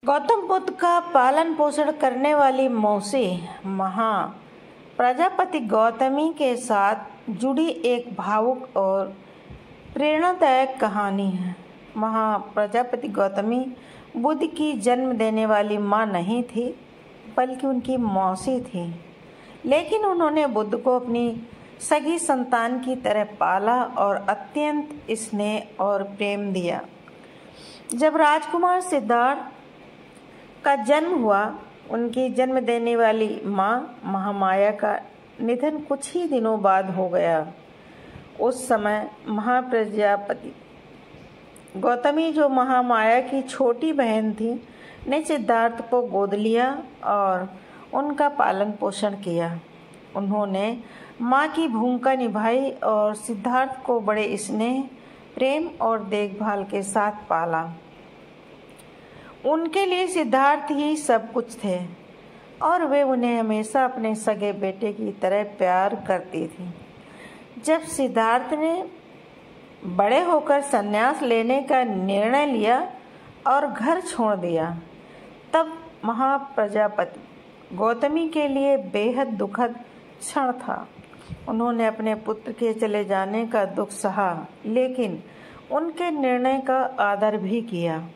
गौतम बुद्ध का पालन पोषण करने वाली मौसी महा प्रजापति गौतमी के साथ जुड़ी एक भावुक और प्रेरणादायक कहानी है। महा प्रजापति गौतमी बुद्ध की जन्म देने वाली माँ नहीं थी, बल्कि उनकी मौसी थी। लेकिन उन्होंने बुद्ध को अपनी सगी संतान की तरह पाला और अत्यंत स्नेह और प्रेम दिया। जब राजकुमार सिद्धार्थ का जन्म हुआ, उनकी जन्म देने वाली माँ महामाया का निधन कुछ ही दिनों बाद हो गया। उस समय महाप्रजापति गौतमी, जो महामाया की छोटी बहन थी, ने सिद्धार्थ को गोद लिया और उनका पालन पोषण किया। उन्होंने माँ की भूमिका निभाई और सिद्धार्थ को बड़े स्नेह, प्रेम और देखभाल के साथ पाला। उनके लिए सिद्धार्थ ही सब कुछ थे और वे उन्हें हमेशा अपने सगे बेटे की तरह प्यार करती थी। जब सिद्धार्थ ने बड़े होकर संन्यास लेने का निर्णय लिया और घर छोड़ दिया, तब महाप्रजापति गौतमी के लिए बेहद दुखद क्षण था। उन्होंने अपने पुत्र के चले जाने का दुख सहा, लेकिन उनके निर्णय का आदर भी किया।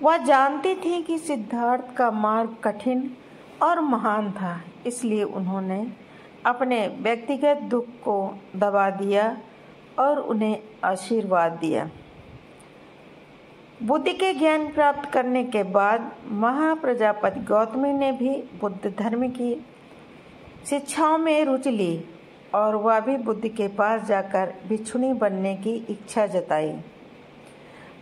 वह जानती थी कि सिद्धार्थ का मार्ग कठिन और महान था, इसलिए उन्होंने अपने व्यक्तिगत दुख को दबा दिया और उन्हें आशीर्वाद दिया। बुद्ध के ज्ञान प्राप्त करने के बाद महाप्रजापति गौतमी ने भी बुद्ध धर्म की शिक्षाओं में रुचि ली और वह भी बुद्ध के पास जाकर भिक्षुणी बनने की इच्छा जताई।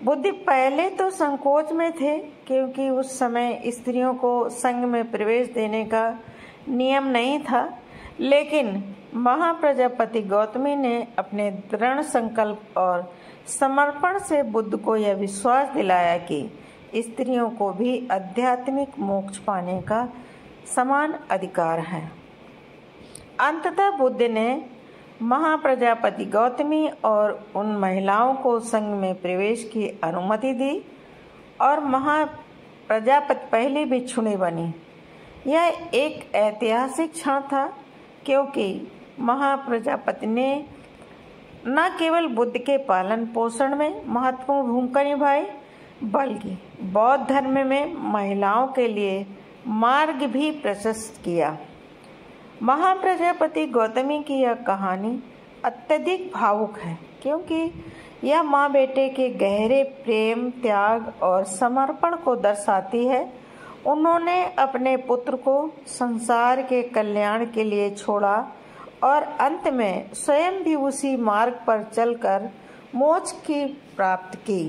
बुद्ध पहले तो संकोच में थे, क्योंकि उस समय स्त्रियों को संघ में प्रवेश देने का नियम नहीं था। लेकिन महाप्रजापति गौतमी ने अपने दृढ़ संकल्प और समर्पण से बुद्ध को यह विश्वास दिलाया कि स्त्रियों को भी आध्यात्मिक मोक्ष पाने का समान अधिकार है। अंततः बुद्ध ने महाप्रजापति गौतमी और उन महिलाओं को संघ में प्रवेश की अनुमति दी और महाप्रजापति पहली भिक्षुणी बनी। यह एक ऐतिहासिक क्षण था, क्योंकि महाप्रजापति ने न केवल बुद्ध के पालन पोषण में महत्वपूर्ण भूमिका निभाई, बल्कि बौद्ध धर्म में महिलाओं के लिए मार्ग भी प्रशस्त किया। महाप्रजापति गौतमी की यह कहानी अत्यधिक भावुक है, क्योंकि यह माँ बेटे के गहरे प्रेम, त्याग और समर्पण को दर्शाती है। उन्होंने अपने पुत्र को संसार के कल्याण के लिए छोड़ा और अंत में स्वयं भी उसी मार्ग पर चलकर मोक्ष की प्राप्त की।